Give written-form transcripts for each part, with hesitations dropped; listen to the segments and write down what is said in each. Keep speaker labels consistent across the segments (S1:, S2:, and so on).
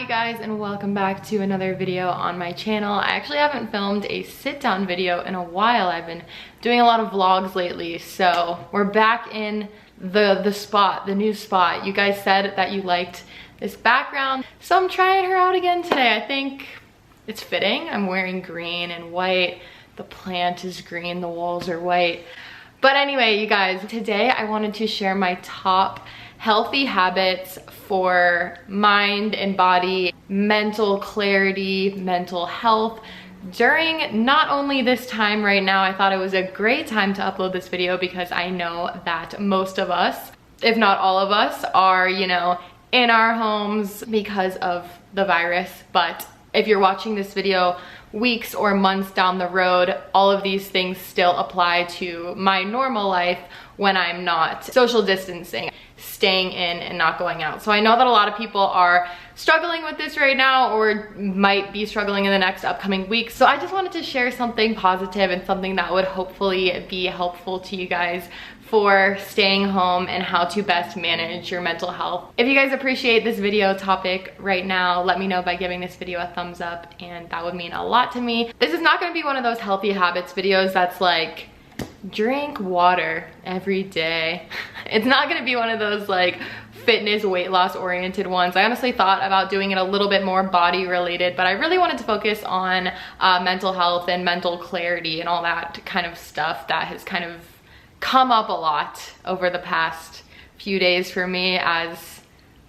S1: you guys, and welcome back to another video on my channel. I actually haven't filmed a sit-down video in a while. I've been doing a lot of vlogs lately, so we're back in the spot, the new spot. You guys said that you liked this background, so I'm trying her out again today. I think it's fitting. I'm wearing green and white. The plant is green, the walls are white. But anyway, you guys, today I wanted to share my top healthy habits for mind and body, mental clarity, mental health during not only this time right now. I thought it was a great time to upload this video because I know that most of us, if not all of us, are, you know, in our homes because of the virus. But if you're watching this video weeks or months down the road, all of these things still apply to my normal life when I'm not social distancing, staying in and not going out. So I know that a lot of people are struggling with this right now or might be struggling in the next upcoming weeks. So I just wanted to share something positive and something that would hopefully be helpful to you guys for staying home and how to best manage your mental health. If you guys appreciate this video topic right now, let me know by giving this video a thumbs up, and that would mean a lot to me. This is not gonna be one of those healthy habits videos that's like, drink water every day. It's not gonna be one of those like fitness, weight loss oriented ones. I honestly thought about doing it a little bit more body related, but I really wanted to focus on mental health and mental clarity and all that kind of stuff that has kind of come up a lot over the past few days for me as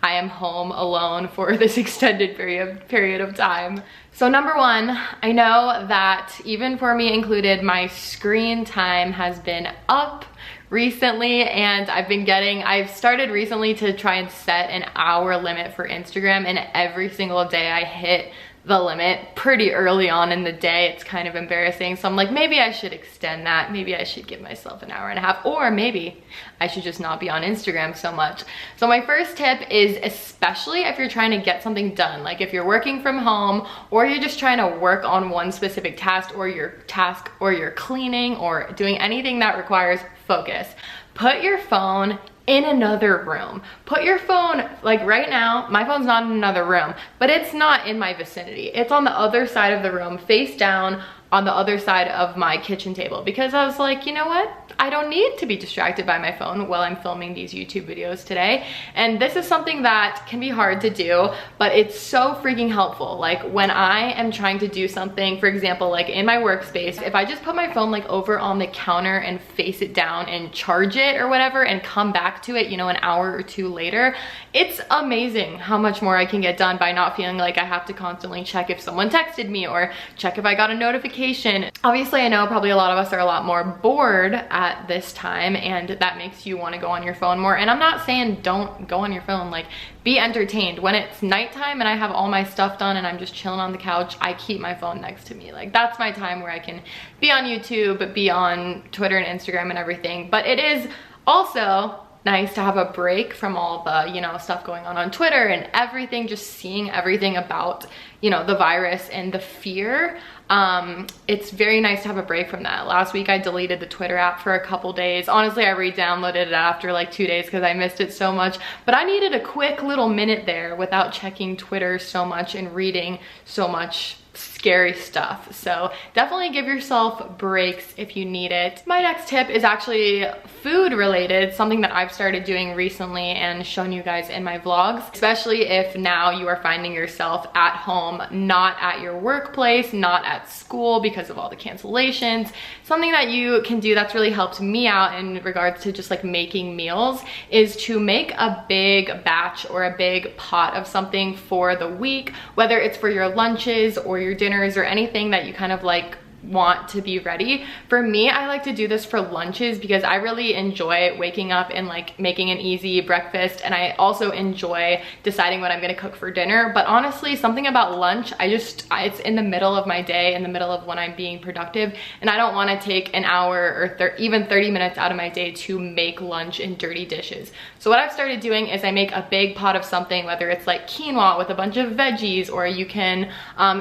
S1: I am home alone for this extended period of time. So number one, I know that even for me included, my screen time has been up recently, and I've started recently to try and set an hour limit for Instagram, and every single day I hit the limit pretty early on in the day. It's kind of embarrassing. So I'm like, maybe I should extend that. Maybe I should give myself an hour and a half, or maybe I should just not be on Instagram so much. So my first tip is, especially if you're trying to get something done, like if you're working from home or you're just trying to work on one specific task or you're cleaning or doing anything that requires focus, put your phone in another room. Put your phone, like right now, my phone's not in another room, but it's not in my vicinity. It's on the other side of the room, face down on the other side of my kitchen table, because I was like, you know what? I don't need to be distracted by my phone while I'm filming these YouTube videos today. And this is something that can be hard to do, but it's so freaking helpful. Like when I am trying to do something, for example, like in my workspace, if I just put my phone like over on the counter and face it down and charge it or whatever and come back to it, you know, an hour or two later, it's amazing how much more I can get done by not feeling like I have to constantly check if someone texted me or check if I got a notification. Obviously, I know probably a lot of us are a lot more bored at this time, and that makes you want to go on your phone more. And I'm not saying don't go on your phone, like be entertained. When it's nighttime and I have all my stuff done and I'm just chilling on the couch, I keep my phone next to me. Like that's my time where I can be on YouTube, be on Twitter and Instagram and everything. But it is also nice to have a break from all the, you know, stuff going on Twitter and everything, just seeing everything about, you know, the virus and the fear. It's very nice to have a break from that. Last week I deleted the Twitter app for a couple days. Honestly, I re-downloaded it after like 2 days because I missed it so much, but I needed a quick little minute there without checking Twitter so much and reading so much scary stuff. So definitely give yourself breaks if you need it. My next tip is actually food related, something that I've started doing recently and shown you guys in my vlogs, especially if now you are finding yourself at home, not at your workplace, not at school because of all the cancellations. Something that you can do that's really helped me out in regards to just like making meals is to make a big batch or a big pot of something for the week, whether it's for your lunches or your dinners or anything that you kind of like want to be ready. For me, I like to do this for lunches because I really enjoy waking up and like making an easy breakfast, and I also enjoy deciding what I'm gonna cook for dinner. But honestly, something about lunch, it's in the middle of my day, in the middle of when I'm being productive, and I don't want to take an hour or even 30 minutes out of my day to make lunch in dirty dishes. So what I've started doing is I make a big pot of something, whether it's like quinoa with a bunch of veggies, or you can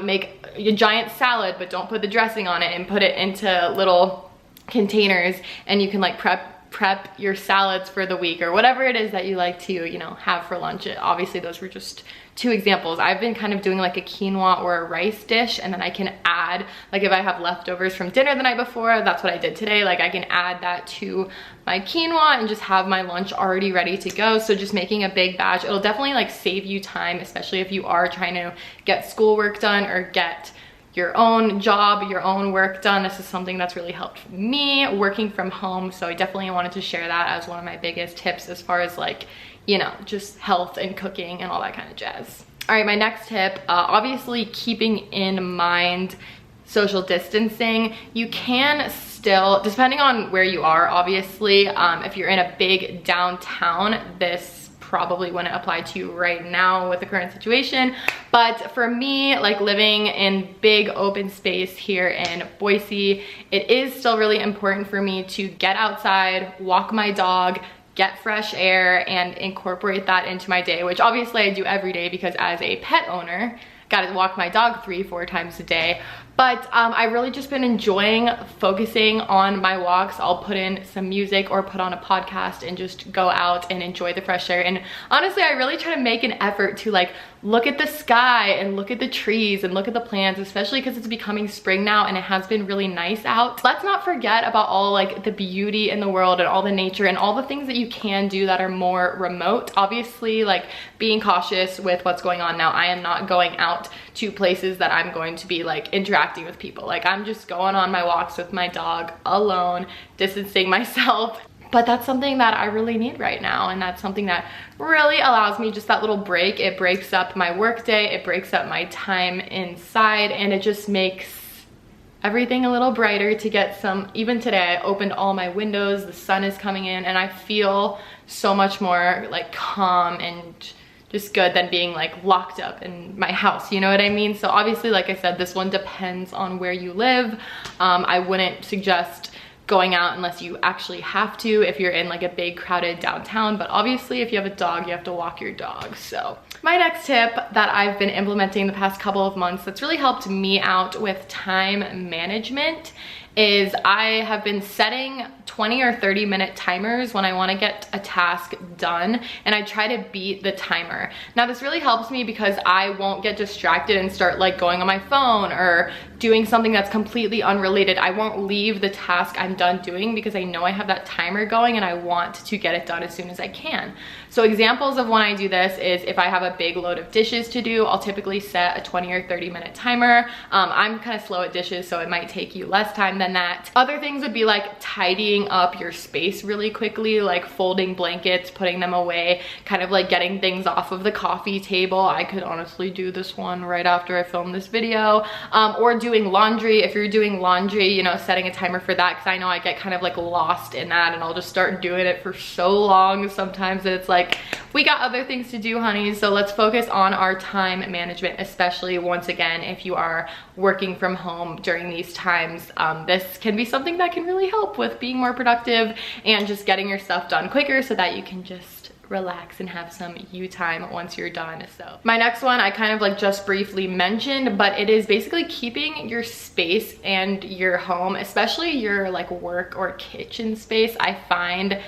S1: make a giant salad but don't put the dressing on it and put it into little containers, and you can like prep prep your salads for the week or whatever it is that you like to, you know, have for lunch. Obviously those were just 2 examples. I've been kind of doing like a quinoa or a rice dish, and then I can add, like if I have leftovers from dinner the night before, that's what I did today. Like I can add that to my quinoa and just have my lunch already ready to go. So just making a big batch, it'll definitely like save you time, especially if you are trying to get schoolwork done or get your own job, your own work done. This is something that's really helped me working from home. So I definitely wanted to share that as one of my biggest tips as far as like, you know, just health and cooking and all that kind of jazz. All right, my next tip, obviously keeping in mind social distancing. You can still, depending on where you are, obviously, if you're in a big downtown, this probably wouldn't apply to you right now with the current situation. But for me, like living in big open space here in Boise, it is still really important for me to get outside, walk my dog, get fresh air, and incorporate that into my day, which obviously I do every day because as a pet owner, gotta walk my dog 3-4 times a day. But I've really just been enjoying focusing on my walks. I'll put in some music or put on a podcast and just go out and enjoy the fresh air. And honestly, I really try to make an effort to like look at the sky and look at the trees and look at the plants, especially because it's becoming spring now and it has been really nice out. Let's not forget about all like the beauty in the world and all the nature and all the things that you can do that are more remote. Obviously, like being cautious with what's going on now. I am not going out to places that I'm going to be like interacting with people. Like I'm just going on my walks with my dog alone, distancing myself. But that's something that I really need right now, and that's something that really allows me just that little break. It breaks up my work day, it breaks up my time inside, and it just makes everything a little brighter to get some. Even today I opened all my windows, the sun is coming in, and I feel so much more like calm and just good than being like locked up in my house, you know what I mean? So obviously, like I said, this one depends on where you live. I wouldn't suggest going out unless you actually have to if you're in like a big crowded downtown, but obviously if you have a dog, you have to walk your dog. So my next tip that I've been implementing the past couple of months that's really helped me out with time management is I have been setting 20 or 30 minute timers when I want to get a task done, and I try to beat the timer. Now this really helps me because I won't get distracted and start like going on my phone or doing something that's completely unrelated. I won't leave the task I'm done doing because I know I have that timer going and I want to get it done as soon as I can. So examples of when I do this is if I have a big load of dishes to do, I'll typically set a 20 or 30 minute timer. I'm kind of slow at dishes, so it might take you less time than that. Other things would be like tidying up your space really quickly, like folding blankets, putting them away, kind of like getting things off of the coffee table. I could honestly do this one right after I film this video. Or doing laundry. If you're doing laundry, you know, setting a timer for that, because I know I get kind of like lost in that and I'll just start doing it for so long sometimes that it's like, we got other things to do, honey. So let's focus on our time management, especially once again, if you are working from home during these times. This can be something that can really help with being more productive and just getting your stuff done quicker so that you can just relax and have some you time once you're done. So my next one I kind of like just briefly mentioned, but it is basically keeping your space and your home, especially your like work or kitchen space, I find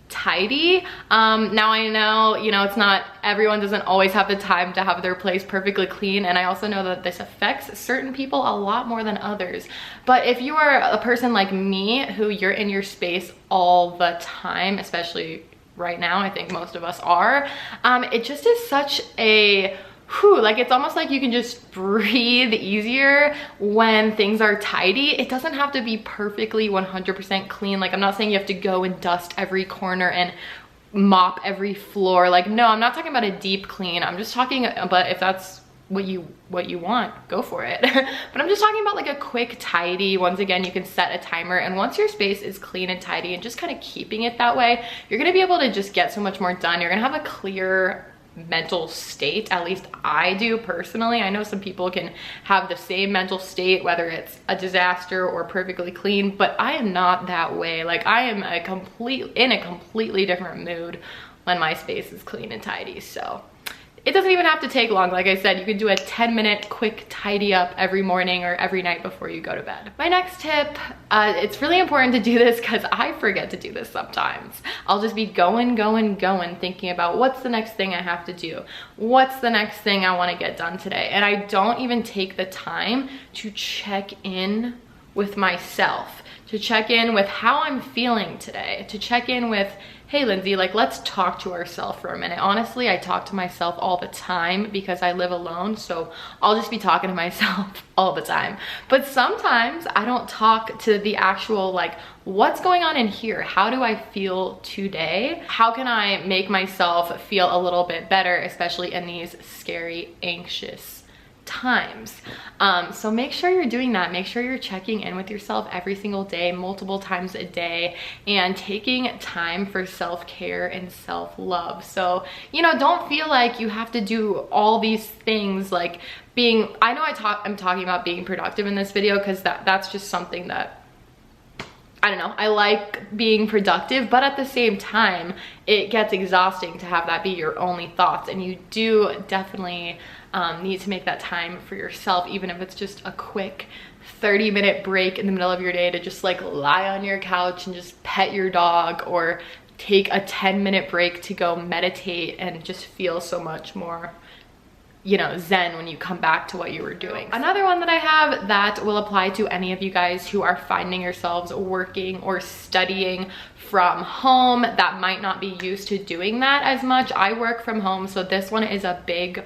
S1: tidy. Now I know, you know, it's not, everyone doesn't always have the time to have their place perfectly clean, and I also know that this affects certain people a lot more than others. But if you are a person like me who you're in your space all the time, especially right now, I think most of us are, it just is such a like it's almost like you can just breathe easier when things are tidy. It doesn't have to be perfectly 100% clean. Like I'm not saying you have to go and dust every corner and mop every floor. Like no, I'm not talking about a deep clean. I'm just talking about if that's what you want, go for it. But I'm just talking about like a quick tidy. Once again, you can set a timer, and once your space is clean and tidy and just kind of keeping it that way, you're gonna be able to just get so much more done. You're gonna have a clear mental state. At least I do personally. I know some people can have the same mental state whether it's a disaster or perfectly clean, but I am not that way. Like I am in a completely different mood when my space is clean and tidy. So it doesn't even have to take long. Like I said, you could do a 10-minute quick tidy up every morning or every night before you go to bed. My next tip, it's really important to do this because I forget to do this sometimes. I'll just be going, thinking about what's the next thing I have to do? What's the next thing I want to get done today? And I don't even take the time to check in with myself, to check in with how I'm feeling today, to check in with, hey Lindsay, like let's talk to ourselves for a minute. Honestly, I talk to myself all the time because I live alone, so I'll just be talking to myself all the time. But sometimes I don't talk to the actual, like, what's going on in here? How do I feel today? How can I make myself feel a little bit better, especially in these scary, anxious times? So make sure you're doing that. Make sure you're checking in with yourself every single day, multiple times a day, and taking time for self-care and self-love. So, you know, don't feel like you have to do all these things, like being, I know I'm talking about being productive in this video because that's just something that, I don't know, I like being productive, but at the same time, it gets exhausting to have that be your only thoughts, and you do definitely need to make that time for yourself, even if it's just a quick 30-minute break in the middle of your day to just like lie on your couch and just pet your dog, or take a 10-minute break to go meditate and just feel so much more, you know, zen when you come back to what you were doing. Another one that I have that will apply to any of you guys who are finding yourselves working or studying from home that might not be used to doing that as much. I work from home, so this one is a big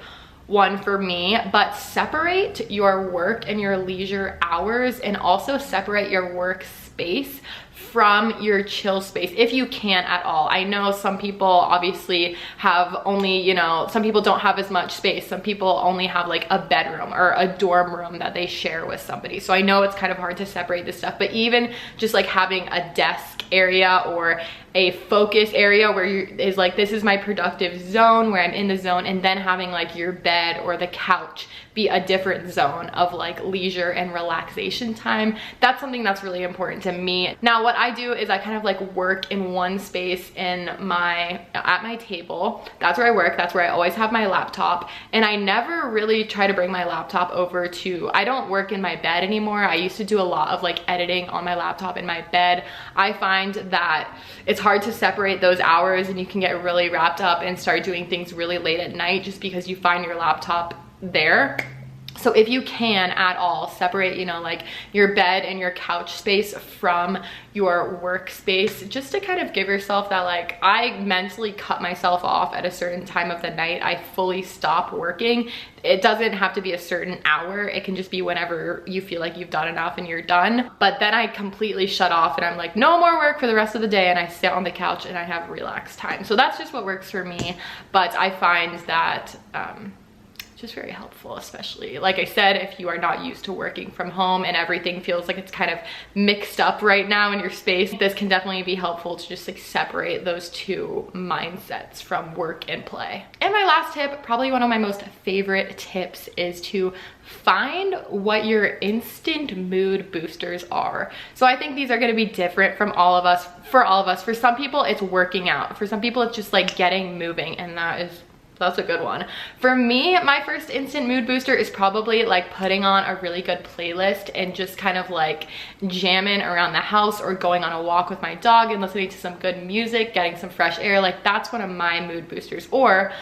S1: one for me, but separate your work and your leisure hours, and also separate your work space from your chill space if you can at all. I know some people obviously have only, you know, some people don't have as much space. Some people only have like a bedroom or a dorm room that they share with somebody. So I know it's kind of hard to separate this stuff, but even just like having a desk area or a focus area where is like, this is my productive zone where I'm in the zone, and then having like your bed or the couch be a different zone of like leisure and relaxation time. That's something that's really important to me. Now what I do is I kind of like work in one space at my table. That's where I work. That's where I always have my laptop, and I never really try to bring my laptop over to, I don't work in my bed anymore. I used to do a lot of like editing on my laptop in my bed. I find that it's hard to separate those hours, and you can get really wrapped up and start doing things really late at night just because you find your laptop there. So if you can at all, separate, you know, like your bed and your couch space from your workspace, just to kind of give yourself that, like, I mentally cut myself off at a certain time of the night. I fully stop working. It doesn't have to be a certain hour. It can just be whenever you feel like you've done enough and you're done. But then I completely shut off and I'm like, no more work for the rest of the day, and I sit on the couch and I have relaxed time. So that's just what works for me. But I find that just very helpful, especially like I said, if you are not used to working from home and everything feels like it's kind of mixed up right now in your space. This can definitely be helpful to just like separate those two mindsets from work and play. And my last tip, probably one of my most favorite tips, is to find what your instant mood boosters are. So I think these are going to be different from all of us. For some people it's working out. For some people it's just like getting moving, and that's a good one. For me, my first instant mood booster is probably like putting on a really good playlist and just kind of like jamming around the house, or going on a walk with my dog and listening to some good music, getting some fresh air. Like that's one of my mood boosters. Or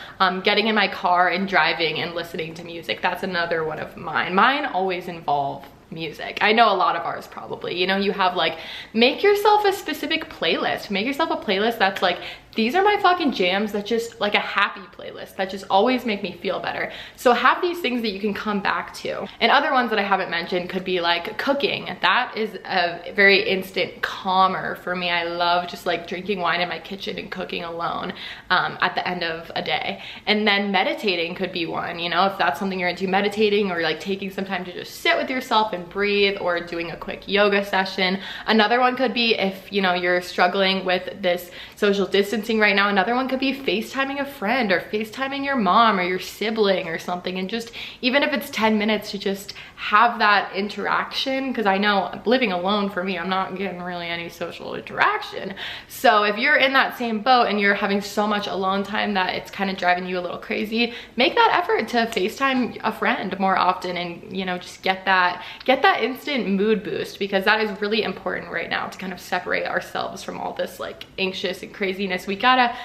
S1: getting in my car and driving and listening to music. That's another one of mine. Mine always involve music. I know a lot of ours probably, you know, you have like, make yourself a specific playlist. Make yourself a playlist that's like, these are my fucking jams, that just like a happy playlist that just always make me feel better. So have these things that you can come back to. And other ones that I haven't mentioned could be like cooking. That is a very instant calmer for me. I love just like drinking wine in my kitchen and cooking alone at the end of a day. And then meditating could be one, you know, if that's something you're into, meditating, or like taking some time to just sit with yourself and and breathe, or doing a quick yoga session. Another one could be if, you know, you're struggling with this social distancing right now, another one could be FaceTiming a friend or FaceTiming your mom or your sibling or something, and just, even if it's 10 minutes, to just have that interaction, because I know living alone for me, I'm not getting really any social interaction. So if you're in that same boat and you're having so much alone time that it's kind of driving you a little crazy, make that effort to FaceTime a friend more often, and, you know, just get that instant mood boost, because that is really important right now to kind of separate ourselves from all this like anxious and craziness. We gotta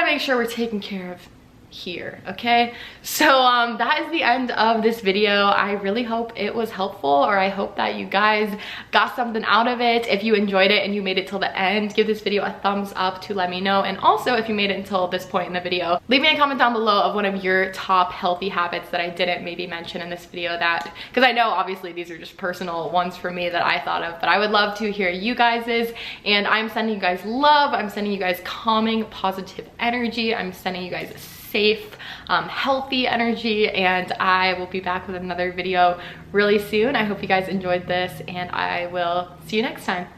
S1: make sure we're taking care of here, okay? So that is the end of this video. I really hope it was helpful, or I hope that you guys got something out of it. If you enjoyed it and you made it till the end, give this video a thumbs up to let me know. And also, if you made it until this point in the video, leave me a comment down below of one of your top healthy habits that I didn't maybe mention in this video, that, because I know obviously these are just personal ones for me that I thought of, but I would love to hear you guys's. And I'm sending you guys love, I'm sending you guys calming, positive energy, I'm sending you guys safe, healthy energy, and I will be back with another video really soon. I hope you guys enjoyed this, and I will see you next time.